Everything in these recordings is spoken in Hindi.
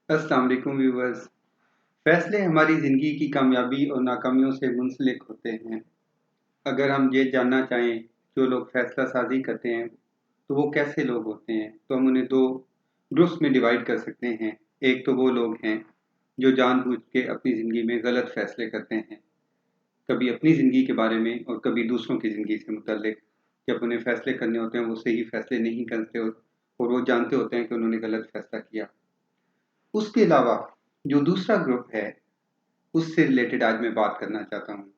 अस्सलाम वालेकुम व्यूवर्स। फैसले हमारी ज़िंदगी की कामयाबी और नाकामियों से मुंसलिक होते हैं। अगर हम ये जानना चाहें जो लोग फैसला साजी करते हैं तो वो कैसे लोग होते हैं, तो हम उन्हें दो ग्रुप्स में डिवाइड कर सकते हैं। एक तो वो लोग हैं जो जानबूझ के अपनी ज़िंदगी में गलत फैसले करते हैं, कभी अपनी ज़िंदगी के बारे में और कभी दूसरों की ज़िंदगी से मुतल्लिक। जब उन्हें फैसले करने होते हैं वो सही फैसले नहीं करते और वो जानते होते हैं कि उन्होंने गलत फैसला किया। उसके अलावा जो दूसरा ग्रुप है उससे रिलेटेड आज मैं बात करना चाहता हूँ।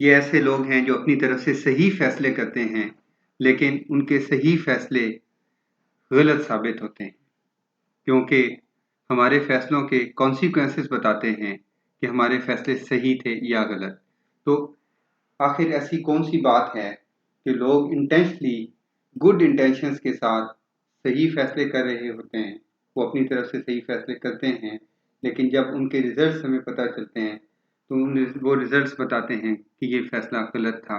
ये ऐसे लोग हैं जो अपनी तरफ से सही फैसले करते हैं, लेकिन उनके सही फैसले गलत साबित होते हैं, क्योंकि हमारे फैसलों के कॉन्सिक्वेंसेस बताते हैं कि हमारे फैसले सही थे या गलत। तो आखिर ऐसी कौन सी बात है कि लोग इंटेंशनली गुड इंटेंशंस के साथ सही फैसले कर रहे होते हैं, वो अपनी तरफ से सही फैसले करते हैं, लेकिन जब उनके रिजल्ट्स हमें पता चलते हैं तो वो रिजल्ट्स बताते हैं कि ये फैसला गलत था।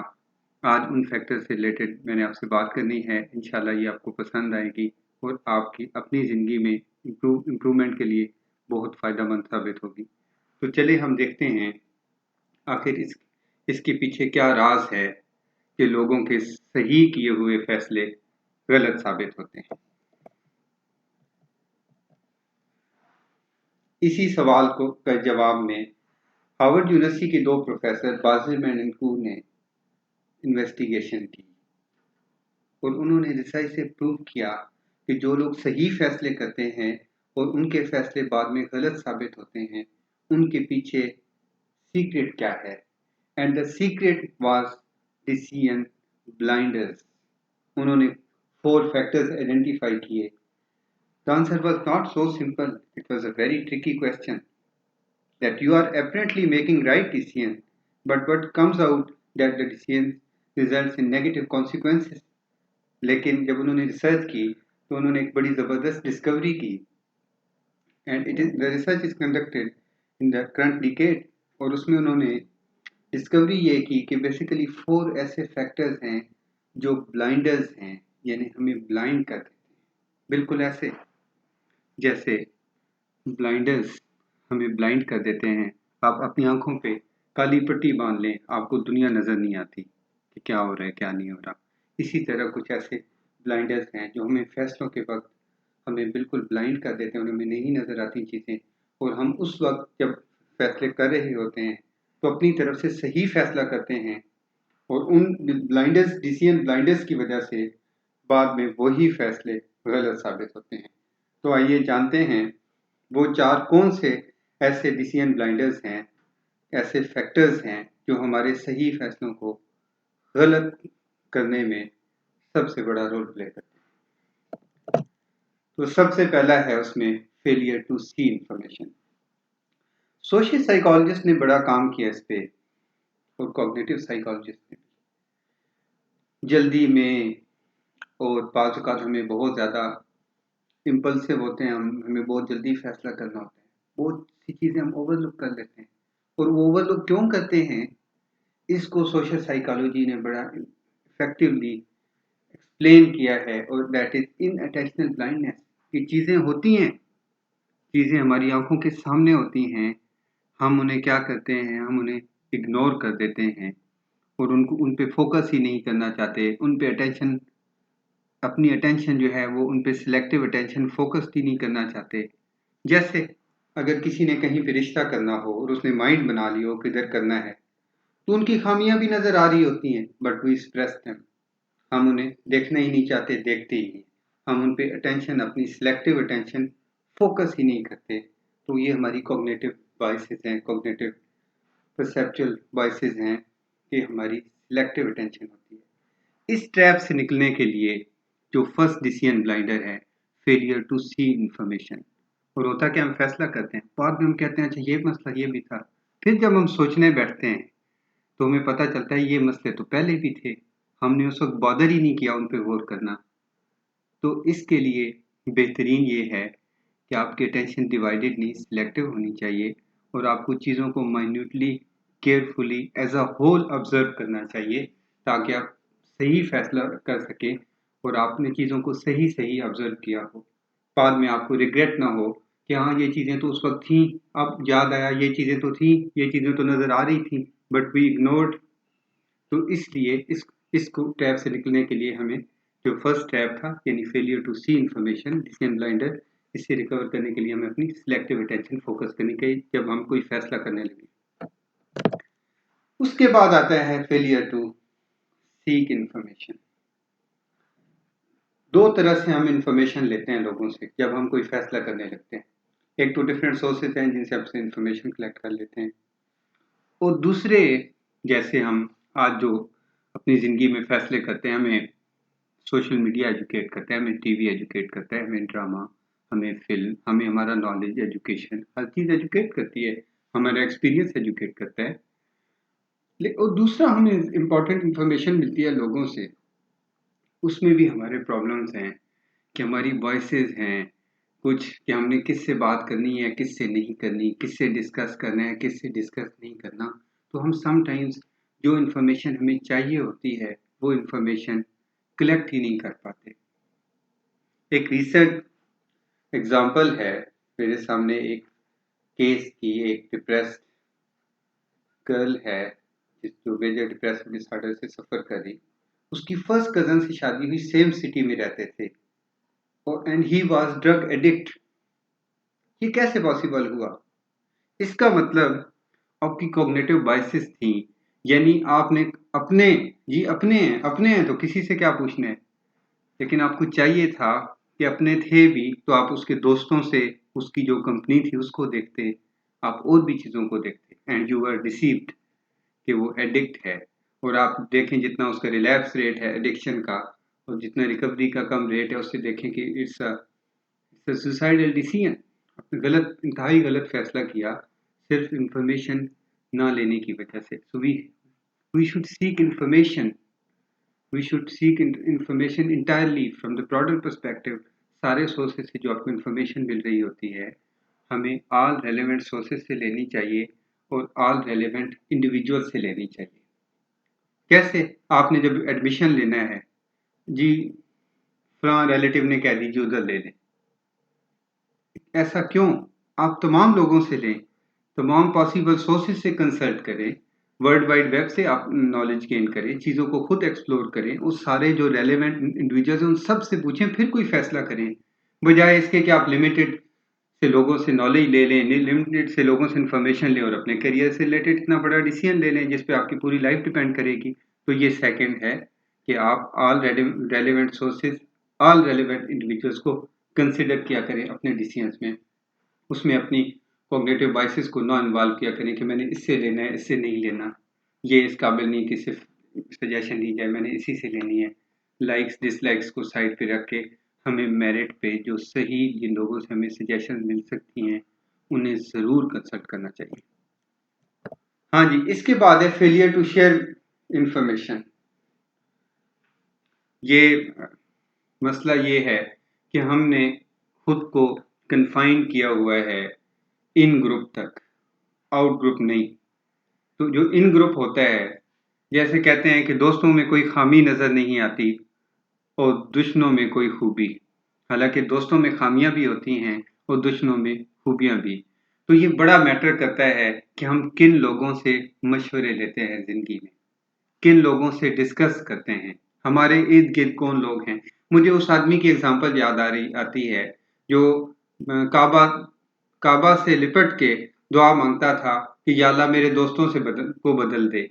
आज उन फैक्टर से रिलेटेड मैंने आपसे बात करनी है। इंशाल्लाह ये आपको पसंद आएगी और आपकी अपनी ज़िंदगी में इम्प्रूवमेंट के लिए बहुत फ़ायदेमंद साबित होगी। तो चलिए हम देखते हैं आखिर इसके पीछे क्या राज है कि लोगों के सही किए हुए फैसले गलत साबित होते हैं। इसी सवाल को का जवाब में हार्वर्ड यूनिवर्सिटी के दो प्रोफेसर बाज़िलमैन एंड कू ने इन्वेस्टिगेशन की और उन्होंने रिसर्च से प्रूव किया कि जो लोग सही फैसले करते हैं और उनके फैसले बाद में गलत साबित होते हैं, उनके पीछे सीक्रेट क्या है। And the secret was decision blinders. उन्होंने 4 फैक्टर्स आइडेंटिफाई किए। The answer was not so simple. It was a very tricky question. That you are apparently making right decision, but what comes out that the decision results in negative consequences. लेकिन जब उन्होंने रिसर्च की तो उन्होंने एक बड़ी ज़बरदस्त डिस्कवरी की। And it is the research is conducted in the current decade. और उसमें उन्होंने डिस्कवरी ये की कि बेसिकली 4 ऐसे फैक्टर्स हैं जो ब्लाइंडर्स हैं, यानी हमें ब्लाइंड कर देते हैं। बिल्कुल ऐसे जैसे ब्लाइंडर्स हमें ब्लाइंड कर देते हैं। आप अपनी आंखों पे काली पट्टी बांध लें, आपको दुनिया नज़र नहीं आती कि क्या हो रहा है क्या नहीं हो रहा। इसी तरह कुछ ऐसे ब्लाइंडर्स हैं जो हमें फैसलों के वक्त हमें बिल्कुल ब्लाइंड कर देते हैं और हमें नहीं नज़र आती चीज़ें। और हम उस वक्त जब फैसले कर रहे होते हैं तो अपनी तरफ से सही फैसला करते हैं और उन ब्लाइंडर्स डिसीजन ब्लाइंडर्स की वजह से बाद में वही फैसले गलत साबित होते हैं। तो आइए जानते हैं वो 4 कौन से ऐसे डिसीजन ब्लाइंडर्स हैं, ऐसे फैक्टर्स हैं जो हमारे सही फैसलों को गलत करने में सबसे बड़ा रोल प्ले करते हैं। तो सबसे पहला है उसमें failure to see information. Social psychologist ने बड़ा काम किया इस पे और कॉग्निटिव साइकोलॉजिस्ट ने। जल्दी में और बाज़ औक़ात हमें बहुत ज़्यादा इम्पल्सिव होते हैं, हमें बहुत जल्दी फैसला करना होता है। बहुत सी चीज़ें हम ओवरलुक कर लेते हैं और वो ओवरलुक क्यों करते हैं, इसको सोशल साइकोलॉजी ने बड़ा इफेक्टिवली एक्सप्लेन किया है। और दैट इज इनअटेंशनल ब्लाइंडनेस। कि चीज़ें होती हैं, चीज़ें हमारी आंखों के सामने होती हैं, हम उन्हें क्या करते हैं, हम उन्हें इग्नोर कर देते हैं और उनको उन पे फोकस ही नहीं करना चाहते। उन पे अटेंशन अपनी अटेंशन जो है वो उन पे सिलेक्टिव अटेंशन फोकस ही नहीं करना चाहते। जैसे अगर किसी ने कहीं पे रिश्ता करना हो और उसने माइंड बना लिया हो किधर करना है, तो उनकी खामियां भी नजर आ रही होती हैं, बट वी सप्रेस देम। हम उन्हें देखना ही नहीं चाहते, देखते ही नहीं। हम उन पे अटेंशन, अपनी सिलेक्टिव अटेंशन फोकस ही नहीं करते। तो ये हमारी कॉग्निटिव बायसेस हैं, कॉग्निटिव परसेप्चुअल बायसेस हैं कि हमारी सिलेक्टिव अटेंशन होती है। इस ट्रैप से निकलने के लिए जो फर्स्ट डिसीजन ब्लाइंडर है, फेलियर टू सी इंफॉर्मेशन। और होता क्या, हम फैसला करते हैं, बाद में हम कहते हैं अच्छा ये मसला ये भी था। फिर जब हम सोचने बैठते हैं तो हमें पता चलता है ये मसले तो पहले भी थे, हमने उस वक्त बॉदर ही नहीं किया उन पे गौर करना। तो इसके लिए बेहतरीन ये है कि आपकी अटेंशन डिवाइडेड नहीं, सिलेक्टिव होनी चाहिए और आपको चीज़ों को minutely carefully as a whole observe करना चाहिए ताकि आप सही फैसला कर सकें और आपने चीज़ों को सही सही ऑब्जर्व किया हो, बाद में आपको रिग्रेट ना हो कि हाँ ये चीज़ें तो उस वक्त थी, अब याद आया ये चीज़ें तो थी, ये चीज़ें तो नज़र आ रही थी, बट वी इग्नोर्ड। तो इसलिए इसको टैब से निकलने के लिए हमें जो फर्स्ट टैब था यानी failure to see information, decision blinder, इससे रिकवर करने के लिए हमें अपनी सिलेक्टिव अटेंशन फोकस करनी चाहिए जब हम कोई फैसला करने लगे। उसके बाद आता है फेलियर टू सीक इंफॉर्मेशन। दो तरह से हम इंफॉर्मेशन लेते हैं लोगों से जब हम कोई फैसला करने लगते हैं। एक तो डिफरेंट सोर्सेज हैं जिनसे आपसे इंफॉर्मेशन कलेक्ट कर लेते हैं, और दूसरे जैसे हम आज जो अपनी ज़िंदगी में फैसले करते हैं, हमें सोशल मीडिया एजुकेट करता है, हमें टीवी एजुकेट करता है, हमें ड्रामा, हमें फिल्म, हमें हमारा नॉलेज, एजुकेशन, हर चीज़ एजुकेट करती है, हमारा एक्सपीरियंस एजुकेट करता है। और दूसरा हमें इम्पॉर्टेंट इंफॉर्मेशन मिलती है लोगों से, उसमें भी हमारे प्रॉब्लम्स हैं कि हमारी वॉइसेस हैं कुछ, कि हमने किससे बात करनी है, किससे नहीं करनी, किससे डिस्कस करना है, किससे डिस्कस नहीं करना। तो हम समटाइम्स जो इन्फॉर्मेशन हमें चाहिए होती है वो इन्फॉर्मेशन कलेक्ट ही नहीं कर पाते। एक रिसेंट एग्जांपल है मेरे सामने, एक केस की, एक डिप्रेस्ड गर्ल है जो मेजर डिप्रेसिव डिसऑर्डर से सफ़र कर रही। उसकी फर्स्ट कज़न से शादी हुई, सेम सिटी में रहते थे, और and he was drug addict. ये कैसे पॉसिबल हुआ? इसका मतलब आपकी कॉग्निटिव बायसेस थी, यानी आपने अपने, जी अपने हैं तो किसी से क्या पूछना है, लेकिन आपको चाहिए था कि अपने थे भी तो आप उसके दोस्तों से, उसकी जो कंपनी थी उसको देखते, आप और भी चीज़ों को देखते, एंड यू वर डिसीव्ड कि वो एडिक्ट है। और आप देखें जितना उसका रिलैप्स रेट है एडिक्शन का और जितना रिकवरी का कम रेट है, उससे देखें कि इट्स सुसाइडल डिसीजन। आपने गलत, इंतहाई गलत फैसला किया सिर्फ इंफॉर्मेशन ना लेने की वजह से। So we should seek information, we should seek information entirely from the broader perspective. सारे सोर्सेज से जो आपको इंफॉर्मेशन मिल रही होती है, हमें ऑल रेलेवेंट सोर्सेज से लेनी चाहिए और ऑल रेलेवेंट इंडिविजुअल से लेनी चाहिए। कैसे? आपने जब एडमिशन लेना है, जी फलां रिलेटिव ने कह दी जी उधर ले लें, ऐसा क्यों? आप तमाम लोगों से लें, तमाम पॉसिबल सोर्सेज से कंसल्ट करें, वर्ल्ड वाइड वेब से आप नॉलेज गेन करें, चीज़ों को खुद एक्सप्लोर करें, उस सारे जो रेलेवेंट इंडिविजुअल्स हैं उन सब से पूछें, फिर कोई फैसला करें, बजाय इसके कि आप लिमिटेड से लोगों से नॉलेज ले लें, लिमिटेड से लोगों से इंफॉर्मेशन लें और अपने करियर से रिलेटेड इतना बड़ा डिसीजन ले लें जिस पे आपकी पूरी लाइफ डिपेंड करेगी। तो ये सेकंड है कि आप all relevant sources, all relevant individuals को कंसिडर किया करें अपने डिसीजंस में, उसमें अपनी कॉग्निटिव बायसेस को ना इन्वॉल्व किया करें कि मैंने इससे लेना है, इससे नहीं लेना, ये इस काबिल नहीं कि सिर्फ सजेशन दी जाए, मैंने इसी से लेनी है। लाइक्स डिसलाइक्स को साइड पे रख के हमें मेरिट पे जो सही जिन लोगों से हमें सजेशन मिल सकती हैं उन्हें ज़रूर कंसल्ट करना चाहिए। हाँ जी, इसके बाद है फेलियर टू शेयर इंफॉर्मेशन। ये मसला ये है कि हमने खुद को कन्फाइन किया हुआ है इन ग्रुप तक, आउट ग्रुप नहीं। तो जो इन ग्रुप होता है, जैसे कहते हैं कि दोस्तों में कोई खामी नज़र नहीं आती और दुश्मनों में कोई खूबी। हालांकि दोस्तों में खामियां भी होती हैं और दुश्मनों में खूबियां भी। तो ये बड़ा मैटर करता है कि हम किन लोगों से मशवरे लेते हैं ज़िंदगी में, किन लोगों से डिस्कस करते हैं, हमारे इर्द गिर्द कौन लोग हैं। मुझे उस आदमी की एग्जांपल याद आती है जो काबा काबा से लिपट के दुआ मांगता था कि या अल्लाह मेरे दोस्तों से बदल दे।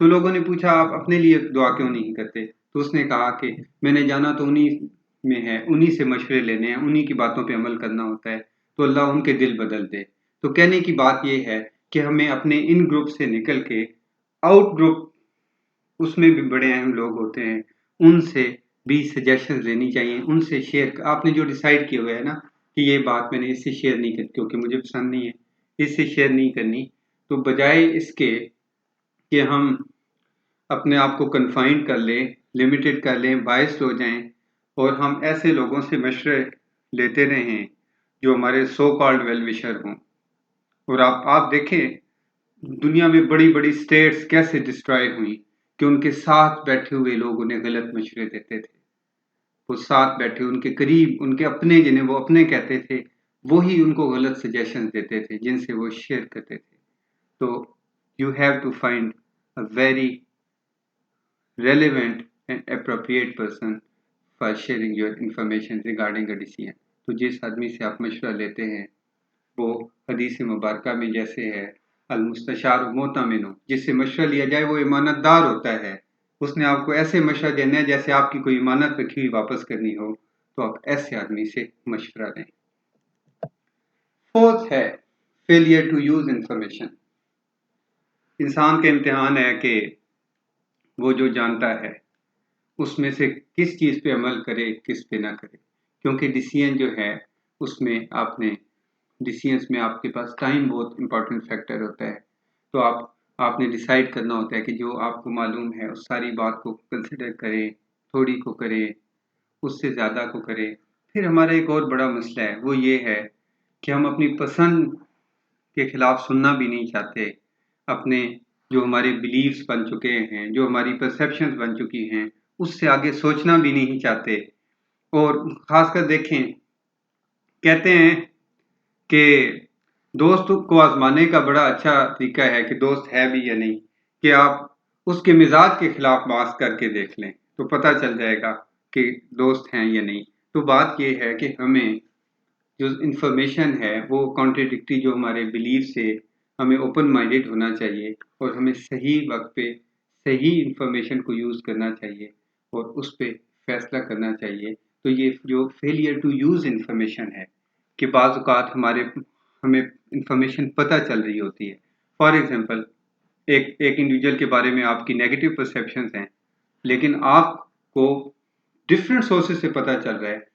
तो लोगों ने पूछा आप अपने लिए दुआ क्यों नहीं करते? तो उसने कहा कि मैंने जाना तो उन्हीं में है, उन्हीं से मशवरे लेने हैं, उन्हीं की बातों पे अमल करना होता है, तो अल्लाह उनके दिल बदल दे। तो कहने की बात ये है कि हमें अपने इन ग्रुप से निकल के आउट ग्रुप, उसमें भी बड़े अहम लोग होते हैं, उनसे भी सजेशंस लेनी चाहिए, उनसे शेयर। आपने जो डिसाइड किया हुआ है ना कि ये बात मैंने इससे शेयर नहीं करनी क्योंकि मुझे पसंद नहीं है, इससे शेयर नहीं करनी, तो बजाय इसके कि हम अपने आप को कन्फाइंड कर लें, लिमिटेड कर लें, बायस्ड हो जाएं और हम ऐसे लोगों से मशवरे लेते रहें जो हमारे सो कॉल्ड वेल विशर हों। और आप देखें दुनिया में बड़ी बड़ी स्टेट्स कैसे डिस्ट्रॉय हुई कि उनके साथ बैठे हुए लोग उन्हें गलत मशवरे देते थे। वो साथ बैठे उनके करीब, उनके अपने जिन्हें वो अपने कहते थे, वो ही उनको गलत सजेशन देते थे जिनसे वो शेयर करते थे। तो you have to find a very relevant and appropriate person for sharing your information regarding a decision। तो जिस आदमी से आप मशवरा लेते हैं वो हदीस मुबारका में जैसे है अल मुस्तशार मोतमिन, जिससे मशवरा लिया जाए वो ईमानतदार होता है। उसने आपको ऐसे मशवरा देना है जैसे आपकी कोई इमानत रखी हुई वापस करनी हो, तो आप ऐसे आदमी से मशवरा लें। फोर्थ है फेलियर टू यूज इंफॉर्मेशन। इंसान का इम्तिहान है कि वो जो जानता है उसमें से किस चीज़ पे अमल करे, किस पे ना करे। क्योंकि डिसीजन जो है उसमें डिसीजंस में आपके पास टाइम बहुत इंपॉर्टेंट फैक्टर होता है। तो आपने डिसाइड करना होता है कि जो आपको मालूम है उस सारी बात को कंसिडर करें, थोड़ी को करें, उससे ज़्यादा को करें। फिर हमारा एक और बड़ा मसला है, वो ये है कि हम अपनी पसंद के खिलाफ सुनना भी नहीं चाहते। अपने जो हमारे बिलीव्स बन चुके हैं, जो हमारी परसेप्शंस बन चुकी हैं, उससे आगे सोचना भी नहीं चाहते। और खासकर देखें, कहते हैं कि दोस्त को आजमाने का बड़ा अच्छा तरीका है कि दोस्त है भी या नहीं, कि आप उसके मिजाज के खिलाफ बात करके देख लें तो पता चल जाएगा कि दोस्त हैं या नहीं। तो बात यह है कि हमें जो इंफॉर्मेशन है वो कॉन्ट्रडिक्टरी जो हमारे बिलीफ से, हमें ओपन माइंडेड होना चाहिए और हमें सही वक्त पे सही इंफॉर्मेशन को यूज़ करना चाहिए और उस पे फैसला करना चाहिए। तो ये जो फेलियर टू यूज़ इंफॉर्मेशन है कि बाज़ औक़ात हमें इंफॉर्मेशन पता चल रही होती है। फॉर एग्ज़ाम्पल एक इंडिविजुअल के बारे में आपकी नेगेटिव परसेप्शंस हैं, लेकिन आपको डिफरेंट सोर्सेज से पता चल रहा है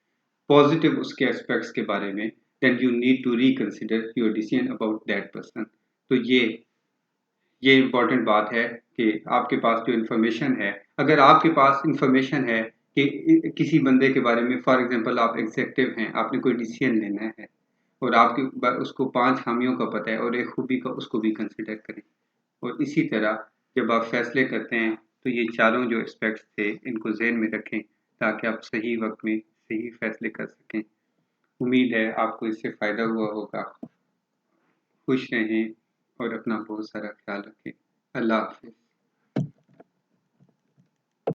पॉजिटिव उसके एस्पेक्ट्स के बारे में, then you need to reconsider your decision about that person। तो ये इम्पॉर्टेंट बात है कि आपके पास जो इन्फॉर्मेशन है, अगर आपके पास इन्फॉर्मेशन है कि किसी बंदे के बारे में, फॉर एग्जांपल आप एग्जेक्टिव हैं, आपने कोई डिसीजन लेना है और आपके उसको 5 खामियों का पता है और एक खूबी का, उसको भी कंसिडर करें। और इसी तरह जब आप फैसले करते हैं तो ये चारों जो एस्पेक्ट्स थे इनको ज़हन में रखें ताकि आप सही वक्त में सही फैसले कर सकें। उम्मीद है आपको इससे फ़ायदा हुआ होगा। खुश रहें और अपना बहुत सारा ख्याल रखें। अल्लाह हाफ़िज़।